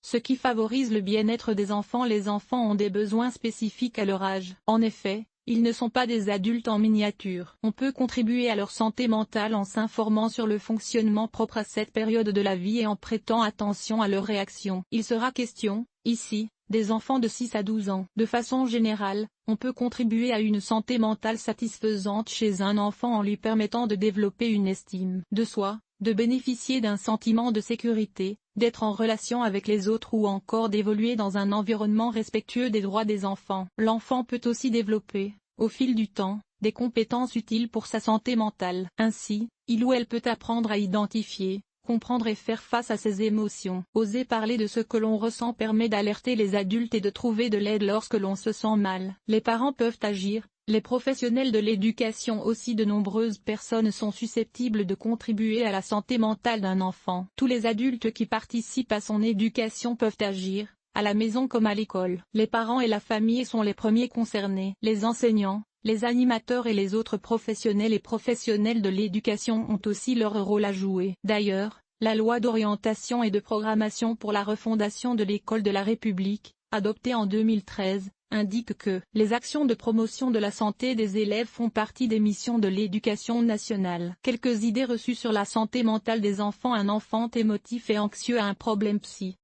ce qui favorise le bien-être des enfants. Les enfants ont des besoins spécifiques à leur âge. En effet, ils ne sont pas des adultes en miniature. On peut contribuer à leur santé mentale en s'informant sur le fonctionnement propre à cette période de la vie et en prêtant attention à leurs réactions. Il sera question, ici, des enfants de 6 à 12 ans. De façon générale, on peut contribuer à une santé mentale satisfaisante chez un enfant en lui permettant de développer une estime de soi, de bénéficier d'un sentiment de sécurité, d'être en relation avec les autres ou encore d'évoluer dans un environnement respectueux des droits des enfants. L'enfant peut aussi développer, au fil du temps, des compétences utiles pour sa santé mentale. Ainsi, il ou elle peut apprendre à identifier, comprendre et faire face à ses émotions. Oser parler de ce que l'on ressent permet d'alerter les adultes et de trouver de l'aide lorsque l'on se sent mal. Les parents peuvent agir, les professionnels de l'éducation aussi. De nombreuses personnes sont susceptibles de contribuer à la santé mentale d'un enfant. Tous les adultes qui participent à son éducation peuvent agir, à la maison comme à l'école. Les parents et la famille sont les premiers concernés. Les enseignants, les animateurs et les autres professionnels et professionnels de l'éducation ont aussi leur rôle à jouer. D'ailleurs, la loi d'orientation et de programmation pour la refondation de l'école de la République, adoptée en 2013, indique que les actions de promotion de la santé des élèves font partie des missions de l'éducation nationale. Quelques idées reçues sur la santé mentale des enfants. Un enfant émotif et anxieux a un problème psy.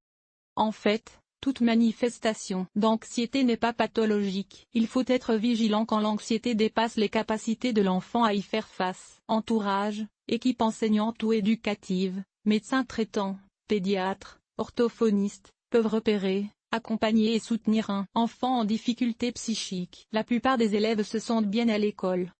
En fait, toute manifestation d'anxiété n'est pas pathologique. Il faut être vigilant quand l'anxiété dépasse les capacités de l'enfant à y faire face. Entourage, équipe enseignante ou éducative, médecins traitants, pédiatres, orthophonistes, peuvent repérer, accompagner et soutenir un enfant en difficulté psychique. La plupart des élèves se sentent bien à l'école.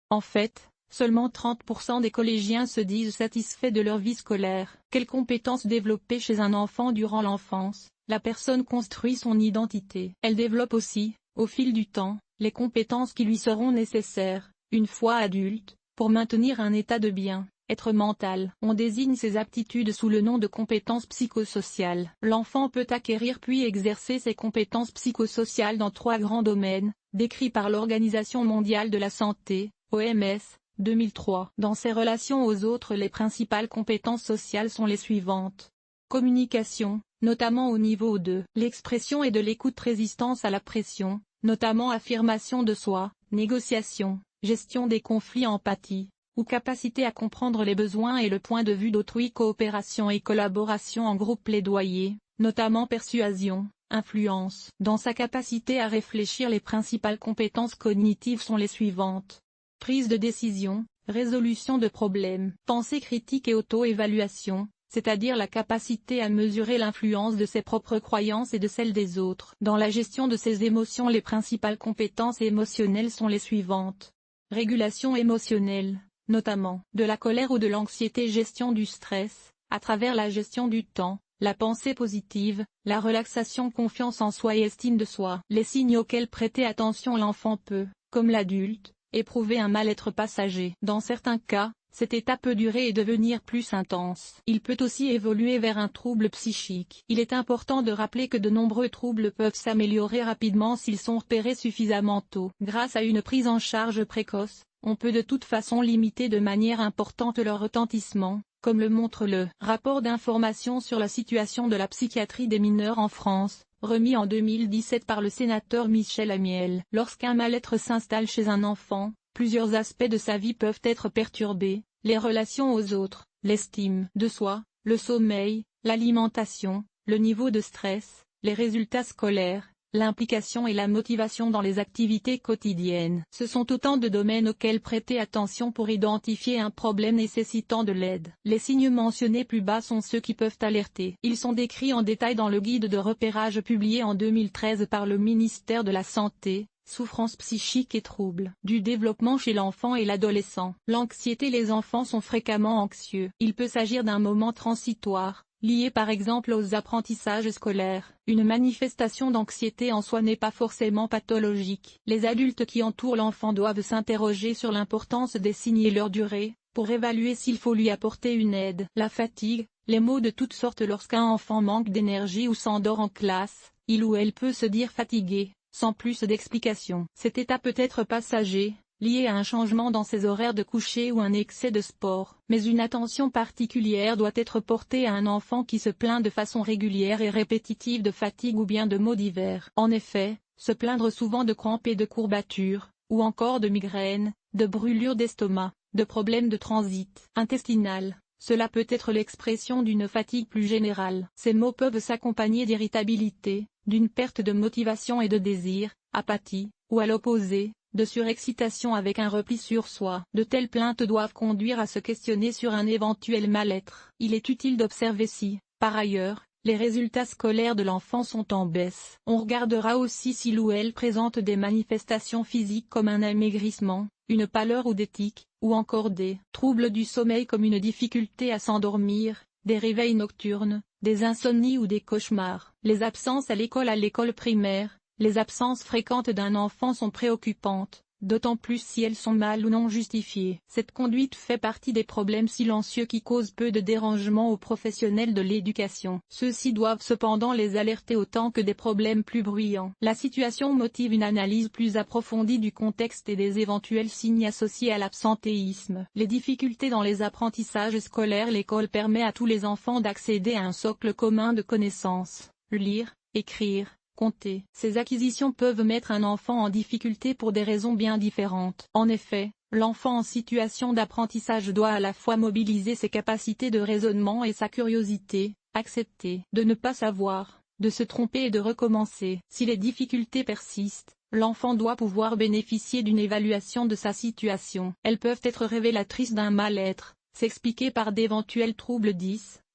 En fait, seulement 30% des collégiens se disent satisfaits de leur vie scolaire. Quelles compétences développer chez un enfant durant l'enfance? La personne construit son identité. Elle développe aussi, au fil du temps, les compétences qui lui seront nécessaires, une fois adulte, pour maintenir un état de bien-être mental. On désigne ces aptitudes sous le nom de compétences psychosociales. L'enfant peut acquérir puis exercer ses compétences psychosociales dans 3 grands domaines, décrits par l'Organisation mondiale de la santé, OMS, 2003. Dans ses relations aux autres, les principales compétences sociales sont les suivantes. Communication, notamment au niveau de l'expression et de l'écoute, résistance à la pression, notamment affirmation de soi, négociation, gestion des conflits, empathie, ou capacité à comprendre les besoins et le point de vue d'autrui, coopération et collaboration en groupe, plaidoyer, notamment persuasion, influence. Dans sa capacité à réfléchir, les principales compétences cognitives sont les suivantes. Prise de décision, résolution de problèmes, pensée critique et auto-évaluation, c'est-à-dire la capacité à mesurer l'influence de ses propres croyances et de celles des autres. Dans la gestion de ses émotions, les principales compétences émotionnelles sont les suivantes. Régulation émotionnelle, notamment de la colère ou de l'anxiété, gestion du stress, à travers la gestion du temps, la pensée positive, la relaxation, confiance en soi et estime de soi. Les signes auxquels prêter attention: l'enfant peut, comme l'adulte, éprouver un mal-être passager. Dans certains cas, cet état peut durer et devenir plus intense. Il peut aussi évoluer vers un trouble psychique. Il est important de rappeler que de nombreux troubles peuvent s'améliorer rapidement s'ils sont repérés suffisamment tôt. Grâce à une prise en charge précoce, on peut de toute façon limiter de manière importante leur retentissement, comme le montre le rapport d'information sur la situation de la psychiatrie des mineurs en France, remis en 2017 par le sénateur Michel Amiel. Lorsqu'un mal-être s'installe chez un enfant, plusieurs aspects de sa vie peuvent être perturbés: les relations aux autres, l'estime de soi, le sommeil, l'alimentation, le niveau de stress, les résultats scolaires, l'implication et la motivation dans les activités quotidiennes. Ce sont autant de domaines auxquels prêter attention pour identifier un problème nécessitant de l'aide. Les signes mentionnés plus bas sont ceux qui peuvent alerter. Ils sont décrits en détail dans le guide de repérage publié en 2013 par le ministère de la Santé. Souffrance psychique et troubles du développement chez l'enfant et l'adolescent. L'anxiété: les enfants sont fréquemment anxieux. Il peut s'agir d'un moment transitoire, lié par exemple aux apprentissages scolaires. Une manifestation d'anxiété en soi n'est pas forcément pathologique. Les adultes qui entourent l'enfant doivent s'interroger sur l'importance des signes et leur durée, pour évaluer s'il faut lui apporter une aide. La fatigue, les maux de toutes sortes: lorsqu'un enfant manque d'énergie ou s'endort en classe, il ou elle peut se dire fatigué, sans plus d'explication. Cet état peut être passager, liée à un changement dans ses horaires de coucher ou un excès de sport. Mais une attention particulière doit être portée à un enfant qui se plaint de façon régulière et répétitive de fatigue ou bien de maux divers. En effet, se plaindre souvent de crampes et de courbatures, ou encore de migraines, de brûlures d'estomac, de problèmes de transit intestinal. Cela peut être l'expression d'une fatigue plus générale. Ces maux peuvent s'accompagner d'irritabilité, d'une perte de motivation et de désir, apathie, ou à l'opposé, de surexcitation avec un repli sur soi. De telles plaintes doivent conduire à se questionner sur un éventuel mal-être. Il est utile d'observer si, par ailleurs, les résultats scolaires de l'enfant sont en baisse. On regardera aussi s'il ou elle présente des manifestations physiques comme un amaigrissement, une pâleur ou des tics, ou encore des troubles du sommeil comme une difficulté à s'endormir, des réveils nocturnes, des insomnies ou des cauchemars. Les absences à l'école primaire, les absences fréquentes d'un enfant sont préoccupantes, d'autant plus si elles sont mal ou non justifiées. Cette conduite fait partie des problèmes silencieux qui causent peu de dérangement aux professionnels de l'éducation. Ceux-ci doivent cependant les alerter autant que des problèmes plus bruyants. La situation motive une analyse plus approfondie du contexte et des éventuels signes associés à l'absentéisme. Les difficultés dans les apprentissages scolaires. L'école permet à tous les enfants d'accéder à un socle commun de connaissances, lire, écrire, compter. Ces acquisitions peuvent mettre un enfant en difficulté pour des raisons bien différentes. En effet, l'enfant en situation d'apprentissage doit à la fois mobiliser ses capacités de raisonnement et sa curiosité, accepter de ne pas savoir, de se tromper et de recommencer. Si les difficultés persistent, l'enfant doit pouvoir bénéficier d'une évaluation de sa situation. Elles peuvent être révélatrices d'un mal-être, s'expliquer par d'éventuels troubles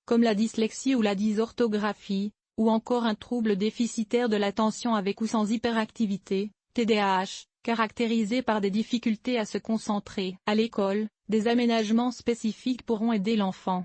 comme la dyslexie ou la dysorthographie, ou encore un trouble déficitaire de l'attention avec ou sans hyperactivité, TDAH, caractérisé par des difficultés à se concentrer. À l'école, des aménagements spécifiques pourront aider l'enfant.